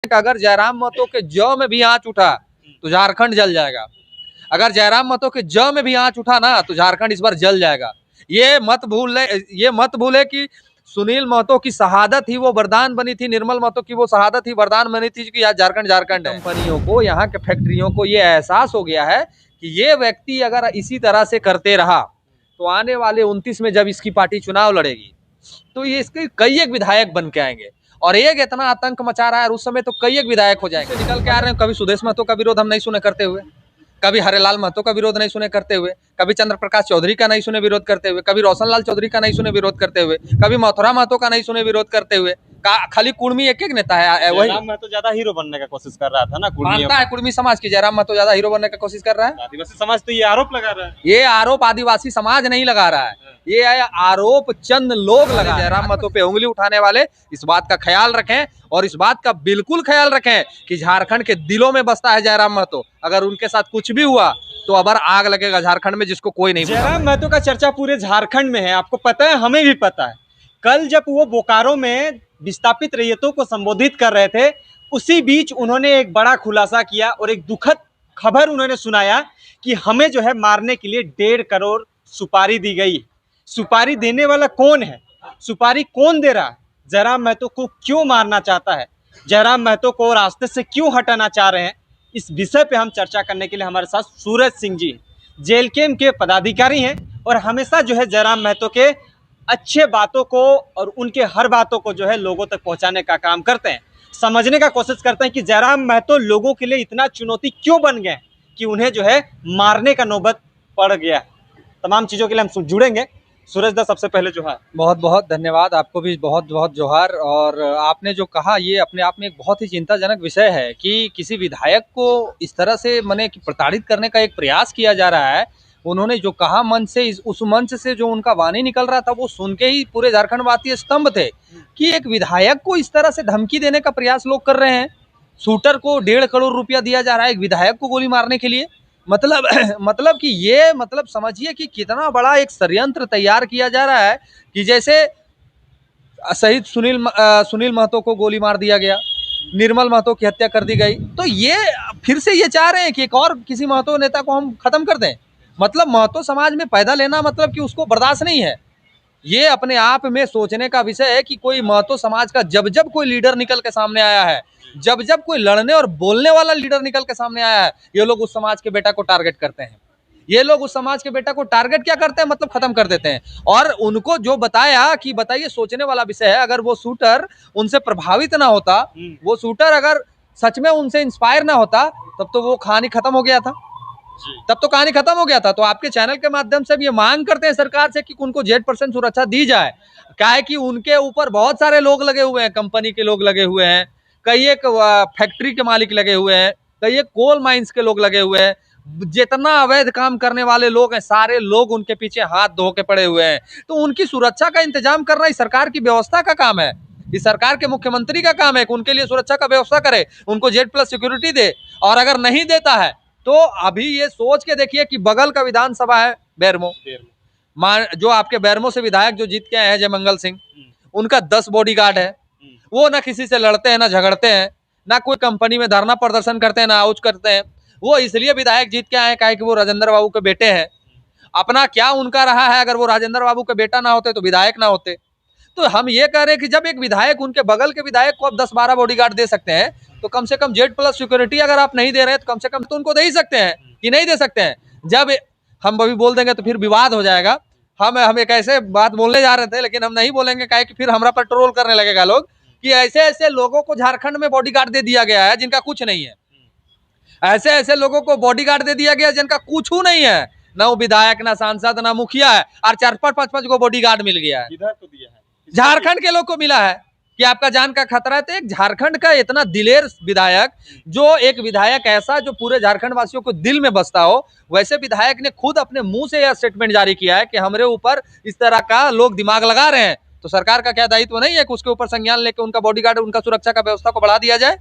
कि अगर जयराम महतो के ज में भी आंच उठा तो झारखंड जल जाएगा। अगर जयराम महतो के ज में भी आंच उठा ना तो झारखंड इस बार जल जाएगा। ये मत भूले कि सुनील महतो की शहादत ही वो वरदान बनी थी, निर्मल महतो की वो शहादत ही वरदान बनी थी कि आज झारखंड है। कंपनियों को, यहाँ के फैक्ट्रियों को ये एहसास हो गया है कि ये व्यक्ति अगर इसी तरह से करते रहा तो आने वाले 29 में जब इसकी पार्टी चुनाव लड़ेगी तो ये इसके कई एक विधायक बन के आएंगे और एक इतना आतंक मचा रहा है उस समय तो कई एक विधायक हो जाएंगे। निकल के आ रहे हैं, कभी सुदेश महतो का विरोध हम नहीं सुने करते हुए, कभी हरेलाल महतो का विरोध नहीं सुने करते हुए, कभी चंद्र प्रकाश चौधरी का नहीं सुने विरोध करते हुए, कभी रोशन लाल चौधरी का नहीं सुने विरोध करते हुए, कभी मथुरा महतो का नहीं सुने विरोध करते हुए। खाली कुर्मी एक एक नेता है। वही जयराम महतो ज्यादा हीरो बनने का कोशिश कर रहा था ना, मानता है कुर्मी समाज की जयराम महतो ज्यादा हीरो बनने का कोशिश कर रहा है। आदिवासी समाज तो ये आरोप लगा रहा है। ये आरोप आदिवासी समाज नहीं लगा रहा है, ये आरोप चंद लोग लगा। जयराम महतो पे उंगली उठाने वाले इस बात का ख्याल रखें और इस बात का बिल्कुल ख्याल रखें कि झारखंड के दिलों में बसता है जयराम महतो। अगर उनके साथ कुछ भी हुआ तो अबर आग लगेगा झारखंड में, जिसको कोई नहीं। जयराम महतो का चर्चा पूरे झारखंड में है, आपको पता है, हमें भी पता है। कल जब वो बोकारो में विस्थापित रैयतों को संबोधित कर रहे थे, उसी बीच उन्होंने एक बड़ा खुलासा किया और एक दुखद खबर उन्होंने सुनाया कि हमें जो है मारने के लिए 1.5 करोड़ सुपारी दी गई। सुपारी देने वाला कौन है? सुपारी कौन दे रहा है? जयराम महतो को क्यों मारना चाहता है? जयराम महतो को रास्ते से क्यों हटाना चाह रहे हैं? इस विषय पे हम चर्चा करने के लिए हमारे साथ सूरज सिंह जी जेलकेम के पदाधिकारी हैं और हमेशा जो है जयराम महतो के अच्छे बातों को और उनके हर बातों को जो है लोगों तक पहुंचाने का काम करते हैं। समझने का कोशिश करते हैं कि जयराम महतो लोगों के लिए इतना चुनौती क्यों बन गए कि उन्हें जो है मारने का नौबत पड़ गया। तमाम चीज़ों के लिए हम जुड़ेंगे। सूरज दा, सबसे पहले जोहार। बहुत बहुत धन्यवाद, आपको भी बहुत बहुत जोहार। और आपने जो कहा ये अपने आप में एक बहुत ही चिंताजनक विषय है कि किसी विधायक को इस तरह से माने कि प्रताड़ित करने का एक प्रयास किया जा रहा है। उन्होंने जो कहा मंच से, उस मंच से जो उनका वाणी निकल रहा था वो सुन के ही पूरे झारखंड वासी स्तंभ थे कि एक विधायक को इस तरह से धमकी देने का प्रयास लोग कर रहे हैं। शूटर को 1.5 करोड़ रुपया दिया जा रहा है एक विधायक को गोली मारने के लिए। मतलब कि ये समझिए कि कितना बड़ा एक षड्यंत्र तैयार किया जा रहा है कि जैसे शहीद सुनील महतो को गोली मार दिया गया, निर्मल महतो की हत्या कर दी गई, तो ये फिर से ये चाह रहे हैं कि एक और किसी महतो नेता को हम खत्म कर दें। मतलब महतो समाज में पैदा लेना मतलब कि उसको बर्दाश्त नहीं है। ये अपने आप में सोचने का विषय है कि कोई महतो समाज का जब जब कोई लीडर निकल के सामने आया है, जब जब कोई लड़ने और बोलने वाला लीडर निकल के सामने आया है, ये लोग उस समाज के बेटा को टारगेट करते हैं। ये लोग उस समाज के बेटा को टारगेट क्या करते हैं, मतलब खत्म कर देते हैं। और उनको जो बताया कि बताइए, सोचने वाला विषय है, अगर वो शूटर उनसे प्रभावित ना होता, वो शूटर अगर सच में उनसे इंस्पायर ना होता, तब तो वो कहानी खत्म हो गया था। तब तो कहानी खत्म हो गया था। तो आपके चैनल के माध्यम से भी ये मांग करते हैं सरकार से कि उनको 0% सुरक्षा दी जाए। क्या है कि उनके ऊपर बहुत सारे लोग लगे हुए हैं, कंपनी के लोग लगे हुए हैं, कई एक फैक्ट्री के मालिक लगे हुए हैं, कई एक कोल माइंस के लोग लगे हुए हैं। जितना अवैध काम करने वाले लोग हैं, सारे लोग उनके पीछे हाथ धो के पड़े हुए हैं। तो उनकी सुरक्षा का इंतजाम करना इस सरकार की व्यवस्था का काम है, इस सरकार के मुख्यमंत्री का काम है कि उनके लिए सुरक्षा का व्यवस्था करे, उनको Z+ सिक्योरिटी दे। और अगर नहीं देता है तो अभी ये सोच के देखिए कि बगल का विधानसभा है बेरमो, जो आपके बेरमो से विधायक जो जीत के आए हैं जयमंगल सिंह, उनका 10 बॉडीगार्ड है। वो ना किसी से लड़ते हैं, ना झगड़ते हैं, ना कोई कंपनी में धरना प्रदर्शन करते हैं, ना आउच करते हैं। वो इसलिए विधायक जीत के आए हैं कि वो राजेंद्र बाबू के बेटे हैं। अपना क्या उनका रहा है, अगर वो राजेंद्र बाबू के बेटा ना होते तो विधायक ना होते। तो हम ये कह रहे हैं कि जब एक विधायक उनके बगल के विधायक को आप 10-12 बॉडीगार्ड दे सकते हैं, तो कम से कम Z+ सिक्योरिटी अगर आप नहीं दे रहे हैं तो कम से कम तो उनको दे ही सकते हैं कि नहीं दे सकते हैं। जब हम अभी बोल देंगे तो फिर विवाद हो जाएगा। हम एक ऐसे बात बोलने जा रहे थे, लेकिन हम नहीं बोलेंगे, काहे कि फिर हमारा पर ट्रोल करने लगेगा लोग कि ऐसे ऐसे लोगों को झारखंड में बॉडीगार्ड दे दिया गया है जिनका कुछ नहीं है। ऐसे ऐसे लोगों को बॉडीगार्ड दे दिया गया जिनका कुछ नहीं है, ना वो विधायक, ना सांसद, ना मुखिया है, और 4-5 को बॉडीगार्ड मिल गया है। इधर तो दिया है, झारखंड के लोग को मिला है कि आपका जान का खतरा है। तो एक झारखंड का इतना दिलेर विधायक, जो एक विधायक ऐसा जो पूरे झारखंड वासियों को दिल में बसता हो, वैसे विधायक ने खुद अपने मुंह से यह स्टेटमेंट जारी किया है कि हमारे ऊपर इस तरह का लोग दिमाग लगा रहे हैं। तो सरकार का क्या दायित्व नहीं है कि उसके ऊपर संज्ञान लेकर उनका बॉडीगार्ड, उनका सुरक्षा का व्यवस्था को बढ़ा दिया जाए?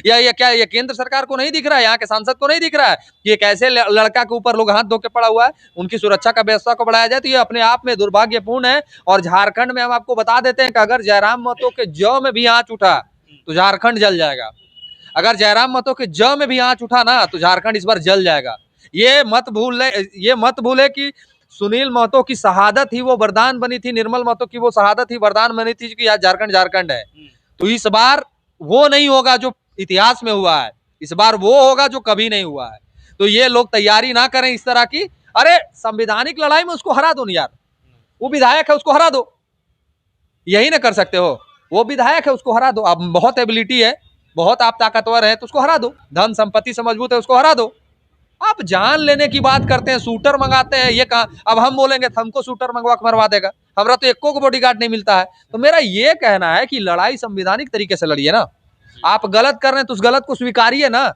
या ये क्या ये केंद्र सरकार को नहीं दिख रहा है, यहाँ के सांसद को नहीं दिख रहा है कि एक ऐसे लड़का के ऊपर लोग हाथ धो के पड़ा हुआ है, उनकी सुरक्षा का व्यवस्था को बढ़ाया जाए? तो ये अपने आप में दुर्भाग्यपूर्ण है। और झारखंड में हम आपको बता देते हैं कि अगर जयराम महतो के ज में भी आंच उठा तो झारखंड जल जाएगा। अगर जयराम महतो के ज में भी आंच उठा ना तो झारखंड इस बार जल जाएगा। ये मत भूले कि सुनील महतो की शहादत ही वो वरदान बनी थी, निर्मल महतो की वो शहादत ही वरदान बनी थी कि आज झारखंड झारखंड है। तो इस बार वो नहीं होगा जो इतिहास में हुआ है, इस बार वो होगा जो कभी नहीं हुआ है। तो ये लोग तैयारी ना करें इस तरह की। अरे संवैधानिक लड़ाई में उसको हरा दो यार, वो विधायक है उसको हरा दो, यही ना कर सकते हो। वो विधायक है उसको हरा दो, अब बहुत एबिलिटी है, बहुत आप ताकतवर है तो उसको हरा दो, धन संपत्ति से मजबूत है उसको हरा दो। आप जान लेने की बात करते हैं, शूटर मंगाते हैं, ये कहा अब हम बोलेंगे हमको शूटर मंगवा के मरवा देगा, हमारा तो एको को बॉडीगार्ड नहीं मिलता है। तो मेरा ये कहना है कि लड़ाई संवैधानिक तरीके से लड़िए ना। आप गलत कर रहे हैं तो उस गलत को स्वीकारिए ना,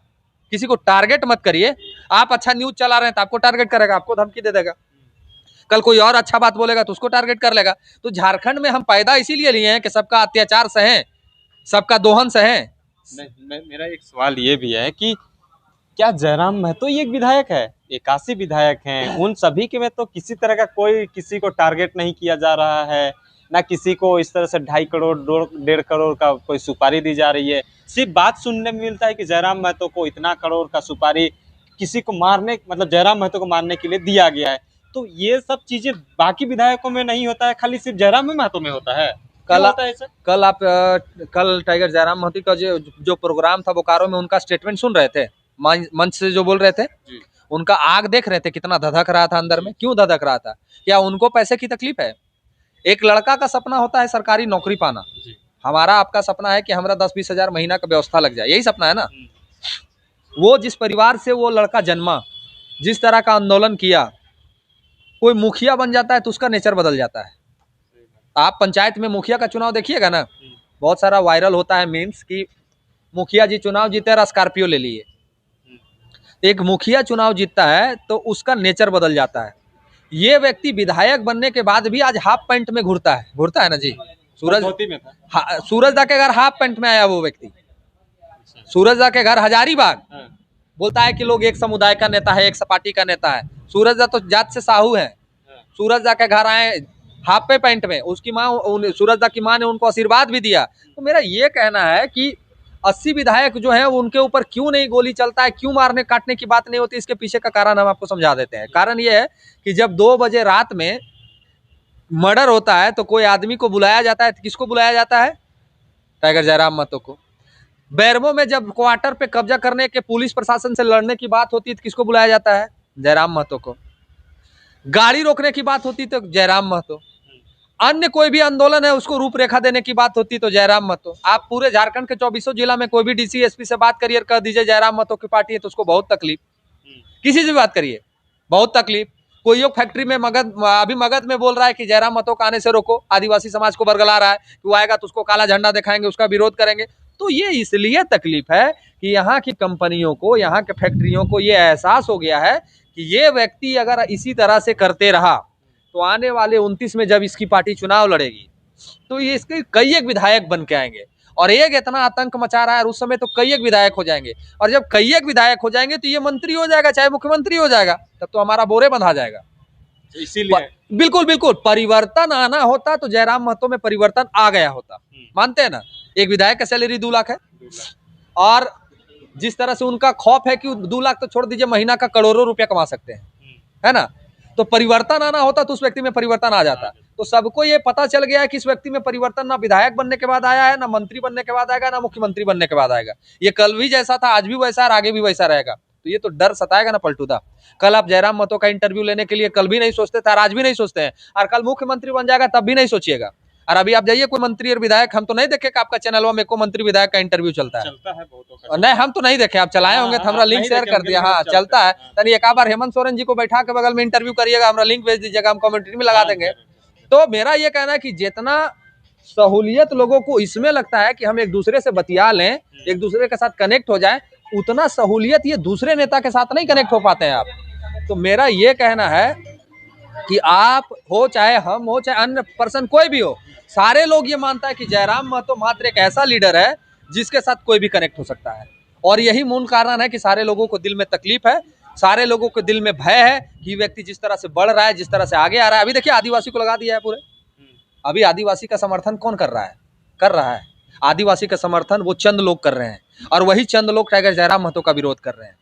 किसी को टारगेट मत करिए। आप अच्छा न्यूज चला रहे हैं तो आपको टारगेट करेगा, आपको धमकी दे देगा। कल कोई और अच्छा बात बोलेगा तो उसको टारगेट कर लेगा। तो झारखंड में हम पैदा इसीलिए लिए हैं कि सबका अत्याचार सहें, सबका दोहन सहें। मेरा एक सवाल ये भी है कि क्या जयराम महतो ये एक विधायक है, 81 विधायक हैं, उन सभी के में तो किसी तरह का कोई किसी को टारगेट नहीं किया जा रहा है, ना किसी को इस तरह से 2.5 करोड़ 1.5 करोड़ का कोई सुपारी दी जा रही है। सिर्फ बात सुनने में मिलता है कि जयराम महतो को इतना करोड़ का सुपारी किसी को मारने, मतलब जयराम महतो को मारने के लिए दिया गया है। तो ये सब चीजें बाकी विधायकों में नहीं होता है, खाली सिर्फ जयराम महतो में होता है। कल टाइगर जयराम महतो का जो प्रोग्राम था बोकारो में, उनका स्टेटमेंट सुन रहे थे, मंच से जो बोल रहे थे, उनका आग देख रहे थे कितना धधक रहा था अंदर में। क्यों धधक रहा था? क्या उनको पैसे की तकलीफ है? एक लड़का का सपना होता है सरकारी नौकरी पाना, हमारा आपका सपना है कि हमारा 10-20 हजार महीना का व्यवस्था लग जाए, यही सपना है ना। वो जिस परिवार से वो लड़का जन्मा, जिस तरह का आंदोलन किया, कोई मुखिया बन जाता है तो उसका नेचर बदल जाता है। आप पंचायत में मुखिया का चुनाव देखिएगा ना, बहुत सारा वायरल होता है मीम्स कि मुखिया जी चुनाव जीते और स्कॉर्पियो ले लिए। एक मुखिया चुनाव जीतता है तो उसका नेचर बदल जाता है। ये व्यक्ति विधायक बनने के बाद भी आज हाफ पैंट में घूरता है ना जी। सूरज दा के घर हाफ पैंट में आया वो व्यक्ति, सूरज दा के घर हजारीबाग, बोलता है कि लोग एक समुदाय का नेता है, एक पार्टी का नेता है। सूरज दा तो जात से साहू है। सूरज दा के घर आए हाफ पे पैंट में, उसकी माँ, सूरज दा की माँ ने उनको आशीर्वाद भी दिया। तो मेरा ये कहना है कि 80 विधायक जो है उनके ऊपर क्यों नहीं गोली चलता है, क्यों मारने काटने की बात नहीं होती, इसके पीछे का कारण हम आपको समझा देते हैं। कारण ये है कि जब 2 बजे रात में मर्डर होता है तो कोई आदमी को बुलाया जाता है, किसको बुलाया जाता है? टाइगर जयराम महतो को। बैरमो में जब क्वार्टर पे कब्जा करने के पुलिस प्रशासन से लड़ने की बात होती है तो किसको बुलाया जाता है? जयराम महतो को। गाड़ी रोकने की बात होती तो जयराम महतो। अन्य कोई भी आंदोलन है उसको रूपरेखा देने की बात होती तो जयराम महतो। आप पूरे झारखंड के 24 जिला में कोई भी डीसी एसपी से बात करिए, कह दीजिए जयराम महतो की पार्टी है तो उसको बहुत तकलीफ। किसी से भी बात करिए बहुत तकलीफ। कोई योग फैक्ट्री में मगध में बोल रहा है कि जयराम महतो को आने से रोको, आदिवासी समाज को बरगला रहा है कि वो आएगा तो उसको काला झंडा दिखाएंगे, उसका विरोध करेंगे। तो ये इसलिए तकलीफ है कि यहाँ की कंपनियों को, यहाँ के फैक्ट्रियों को ये एहसास हो गया है कि ये व्यक्ति अगर इसी तरह से करते रहा तो आने वाले 29 में जब इसकी पार्टी चुनाव लड़ेगी तो ये इसके कई एक विधायक बन के आएंगे, और एक इतना आतंक मचा रहा है उस समय तो कई एक विधायक हो जाएंगे, और जब कई एक विधायक हो जाएंगे तो ये मंत्री हो जाएगा, चाहे मुख्यमंत्री हो जाएगा, तब तो हमारा बोरे बंधा जाएगा। इसीलिए बिल्कुल बिल्कुल परिवर्तन आना होता तो जयराम महतो में परिवर्तन आ गया होता। मानते हैं ना, एक विधायक का सैलरी 2 लाख है, और जिस तरह से उनका खौफ है कि 2 लाख तो छोड़ दीजिए, महीना का करोड़ों रुपया कमा सकते हैं, है ना। तो परिवर्तन आना होता तो उस व्यक्ति में परिवर्तन आ जाता। तो सबको ये पता चल गया है कि इस व्यक्ति में परिवर्तन ना विधायक बनने के बाद आया है, ना मंत्री बनने के बाद आएगा, ना मुख्यमंत्री बनने के बाद आएगा। ये कल भी जैसा था, आज भी वैसा और आगे भी वैसा रहेगा। तो ये तो डर सताएगा ना पलटूदा। कल आप जयराम महतो का इंटरव्यू लेने के लिए कल भी नहीं सोचते थे और आज भी नहीं सोचते हैं, और कल मुख्यमंत्री बन जाएगा तब भी नहीं सोचिएगा। और अभी आप जाइए कोई मंत्री और विधायक, हम तो नहीं देखे कि आपका चैनल में को मंत्री विधायक का इंटरव्यू चलता है नहीं, हम तो नहीं देखे। आप चलाए होंगे तो हमारा लिंक शेयर कर दिया। हाँ चलता है, तनी एक बार हेमंत सोरेन जी को बैठा के बगल में इंटरव्यू करिएगा, हमारा लिंक भेज दीजिएगा, हम कमेंट्री में लगा देंगे। तो मेरा ये कहना है कि जितना सहूलियत लोगों को इसमें लगता है कि हम एक दूसरे से बतिया लें, एक दूसरे के साथ कनेक्ट हो जाए, उतना सहूलियत ये दूसरे नेता के साथ नहीं कनेक्ट हो पाते हैं आप। तो मेरा ये कहना है कि आप हो, चाहे हम हो, चाहे अन्य पर्सन कोई भी हो, सारे लोग ये मानता है कि जयराम महतो मात्र एक ऐसा लीडर है जिसके साथ कोई भी कनेक्ट हो सकता है। और यही मूल कारण है कि सारे लोगों को दिल में तकलीफ है, सारे लोगों के दिल में भय है कि व्यक्ति जिस तरह से बढ़ रहा है, जिस तरह से आगे आ रहा है। अभी देखिए आदिवासी को लगा दिया है पूरे। अभी आदिवासी का समर्थन कौन कर रहा है? आदिवासी का समर्थन वो चंद लोग कर रहे हैं। और वही चंद लोग टाइगर जयराम महतो का विरोध कर रहे हैं।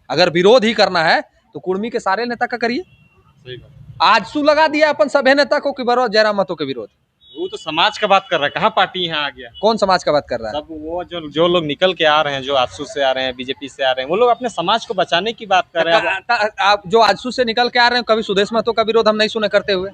अगर विरोध ही करना है तो कुर्मी के सारे नेता का करिए। सही बात। आजसू लगा दिया अपन सभी नेता को कि बरो जयराम महतो के विरोध। वो तो समाज का बात कर रहा है, कहाँ पार्टी यहाँ आ गया। कौन समाज का बात कर रहा है? सब वो जो लोग निकल के आ रहे हैं, जो आजसू से आ रहे हैं, बीजेपी से आ रहे हैं, वो लोग अपने समाज को बचाने की बात कर रहे हैं। आप जो आजसू से निकल के आ रहे हैं, कभी सुदेश महतो का विरोध हम नहीं सुने करते हुए,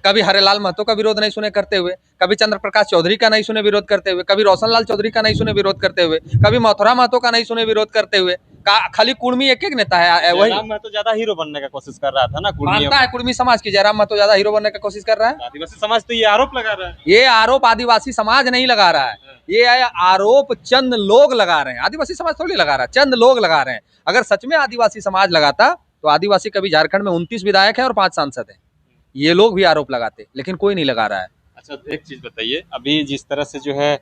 कभी हरेलाल महतो का विरोध नहीं सुने करते हुए, कभी चंद्र प्रकाश चौधरी का नहीं सुने विरोध करते हुए, कभी रोशनलाल चौधरी का नहीं सुने विरोध करते हुए, कभी मथुरा महतो का नहीं सुने विरोध करते हुए। खाली कुर्मी एक एक नेता है। वही जयराम महतो ज्यादा हीरो बनने का कोशिश कर रहा था ना, मानता है कुर्मी समाज की जयराम महतो ज्यादा हीरो बनने का कोशिश कर रहा है। आदिवासी समाज तो ये आरोप लगा रहा है। ये आरोप आदिवासी समाज नहीं लगा रहा है, ये आरोप चंद लोग लगा रहे हैं। आदिवासी समाज थोड़ी लगा रहा है, चंद लोग लगा रहे हैं। अगर सच में आदिवासी समाज लगाता तो आदिवासी कभी झारखंड में 29 विधायक है और 5 सांसद है। ये लोग भी आरोप लगाते, लेकिन कोई नहीं लगा रहा है। अच्छा, एक चीज बताइए, अभी जिस तरह से जो है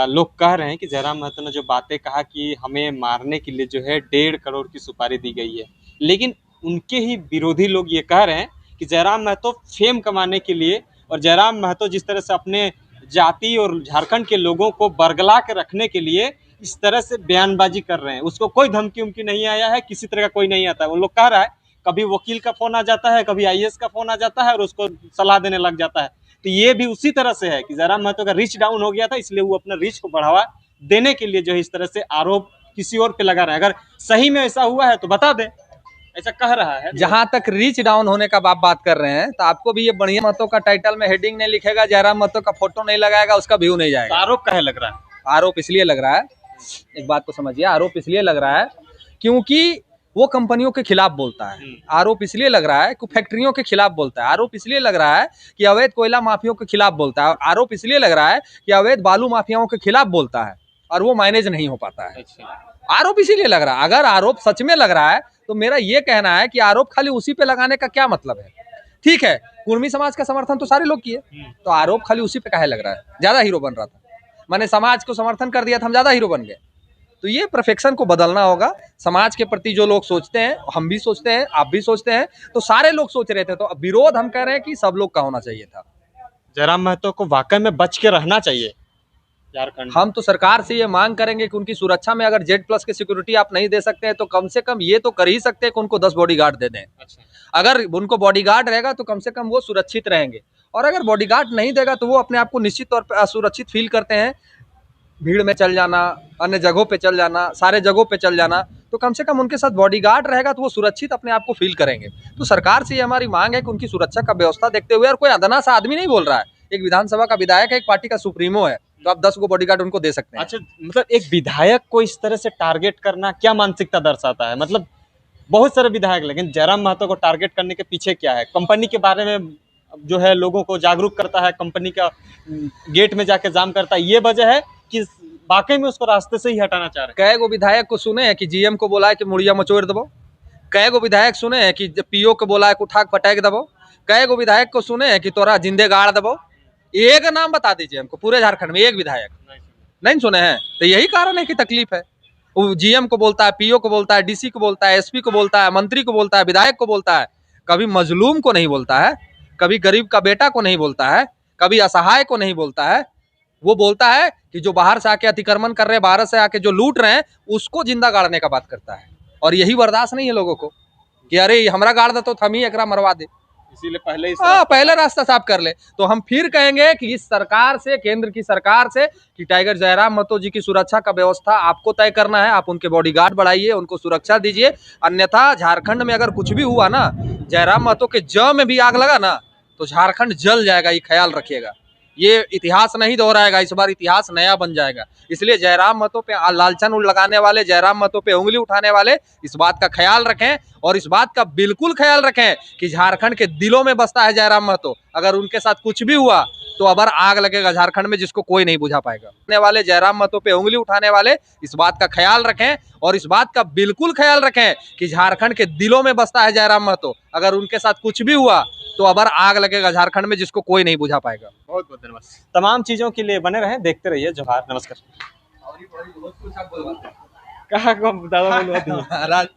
लोग कह रहे हैं कि जयराम महतो ने जो बातें कहा कि हमें मारने के लिए जो है 1.5 करोड़ की सुपारी दी गई है, लेकिन उनके ही विरोधी लोग ये कह रहे हैं कि जयराम महतो फेम कमाने के लिए और जयराम महतो जिस तरह से अपने जाति और झारखंड के लोगों को बरगला के रखने के लिए इस तरह से बयानबाजी कर रहे हैं, उसको कोई धमकी उमकी नहीं आया है, किसी तरह का कोई नहीं आता है। वो लोग कह रहा है कभी वकील का फोन आ जाता है, कभी आईएएस का फोन आ जाता है और उसको सलाह देने लग जाता है। तो ये भी उसी तरह से है कि जयराम महतो का रीच डाउन हो गया था, इसलिए वो अपना रीच को बढ़ावा देने के लिए जो है इस तरह से आरोप किसी और पे लगा रहे हैं। अगर सही में ऐसा हुआ है तो बता दे, ऐसा कह रहा है। जहां तक रीच डाउन होने का आप बात कर रहे हैं, तो आपको भी ये बढ़िया महतो का टाइटल में हेडिंग नहीं लिखेगा, जयराम महतो का फोटो नहीं लगाएगा, उसका व्यू नहीं जाएगा। तो आरोप काहे लग रहा है? आरोप इसलिए लग रहा है, एक बात को समझिए, आरोप इसलिए लग रहा है क्योंकि वो कंपनियों के खिलाफ बोलता है। आरोप इसलिए लग रहा है कि फैक्ट्रियों के खिलाफ बोलता है। आरोप इसलिए लग रहा है कि अवैध कोयला माफियाओं के खिलाफ बोलता है। आरोप इसलिए लग रहा है कि अवैध बालू माफियाओं के खिलाफ बोलता है और वो मैनेज नहीं हो पाता है। आरोप इसीलिए लग रहा है। अगर आरोप सच में लग रहा है तो मेरा ये कहना है कि आरोप खाली उसी पे लगाने का क्या मतलब है। ठीक है, कुर्मी समाज का समर्थन तो सारे लोग किए, तो आरोप खाली उसी पे काहे लग रहा है? ज्यादा हीरो बन रहा था, मैंने समाज को समर्थन कर दिया था, हम ज्यादा हीरो बन गए। तो ये परफेक्शन को बदलना होगा। समाज के प्रति जो लोग सोचते हैं, हम भी सोचते हैं, आप भी सोचते हैं, तो सारे लोग सोच रहे थे। तो विरोध हम कह रहे हैं कि सब लोग का होना चाहिए था। जयराम महतो को वाकई में बच के रहना चाहिए झारखंड। हम तो सरकार से ये मांग करेंगे कि उनकी सुरक्षा में अगर Z+ की सिक्योरिटी आप नहीं दे सकते हैं तो कम से कम ये तो कर ही सकते हैं कि उनको 10 बॉडीगार्ड दे दें। अच्छा। अगर उनको बॉडीगार्ड रहेगा तो कम से कम वो सुरक्षित रहेंगे, और अगर बॉडीगार्ड नहीं देगा तो वो अपने आप को निश्चित तौर पर असुरक्षित फील करते हैं। भीड़ में चल जाना, अन्य जगहों पे चल जाना, सारे जगहों पे चल जाना, तो कम से कम उनके साथ बॉडीगार्ड रहेगा तो वो सुरक्षित अपने आप को फील करेंगे। तो सरकार से ये हमारी मांग है कि उनकी सुरक्षा का व्यवस्था देखते हुए, और कोई अदना सा आदमी नहीं बोल रहा है, एक विधानसभा का विधायक है, एक पार्टी का सुप्रीमो है, तो आप 10 को बॉडीगार्ड उनको दे सकते हैं। अच्छा, मतलब एक विधायक को इस तरह से टारगेट करना क्या मानसिकता दर्शाता है? मतलब बहुत सारे विधायक, लेकिन जयराम महतो को टारगेट करने के पीछे क्या है? कंपनी के बारे में जो है लोगों को जागरूक करता है, कंपनी का गेट में जाके जाम करता है, ये वजह है कि वाकई में उसको रास्ते से ही हटाना चाह रहे हैं? कई गो विधायक को सुने हैं कि जीएम को बोला है कि मुड़िया मचोड़ दबो, कई गो विधायक सुने हैं कि पीओ को बोला है कि उठा पटैक दबो, कई गो विधायक को सुने हैं कि तोरा जिंदे गाड़ दबो। एक नाम बता दीजिए हमको पूरे झारखंड में, एक विधायक नहीं सुने हैं। तो यही कारण है कि तकलीफ है। वो जीएम को बोलता है, पीओ को बोलता है, डीसी को बोलता है, एसपी को बोलता है, मंत्री को बोलता है, विधायक को बोलता है, कभी मजलूम को नहीं बोलता है, कभी गरीब का बेटा को नहीं बोलता है, कभी असहाय को नहीं बोलता है। वो बोलता है कि जो बाहर से आके अतिक्रमण कर रहे हैं, बाहर से आके जो लूट रहे हैं, उसको जिंदा गाड़ने का बात करता है। और यही बर्दाश्त नहीं है लोगों को कि अरे हमरा गाड़ दे तो हम ही एकरा मरवा दे, इसीलिए पहले पहले रास्ता साफ कर ले। तो हम फिर कहेंगे कि इस सरकार से, केंद्र की सरकार से, कि टाइगर जयराम महतो जी की सुरक्षा का व्यवस्था आपको तय करना है। आप उनके बॉडीगार्ड बढ़ाइए, उनको सुरक्षा दीजिए, अन्यथा झारखंड में अगर कुछ भी हुआ ना, जयराम महतो के ज में भी आग लगा ना, तो झारखंड जल जाएगा, ये ख्याल रखिएगा। ये इतिहास नहीं दोहराएगा, इस बार इतिहास नया बन जाएगा। इसलिए जयराम महतो पे लालचन लगाने वाले, जयराम महतो पे उंगली उठाने वाले, इस बात का ख्याल रखें, और इस बात का बिल्कुल ख्याल रखें कि झारखंड के दिलों में बसता है जयराम महतो। अगर उनके साथ कुछ भी हुआ तो अबर आग लगेगा झारखंड में, जिसको कोई नहीं बुझा पाएगा। वाले जयराम महतो पे उंगली उठाने वाले, इस बात का ख्याल रखें, और इस बात का बिल्कुल ख्याल रखें कि झारखंड के दिलों में बसता है जयराम महतो। अगर उनके साथ कुछ भी हुआ तो अबर आग लगेगा झारखंड में, जिसको कोई नहीं बुझा पाएगा। बहुत बहुत धन्यवाद। तमाम चीजों के लिए बने रहें, देखते रहिए जोहार। नमस्कार। कहाँ को दादा बोलवा दिए।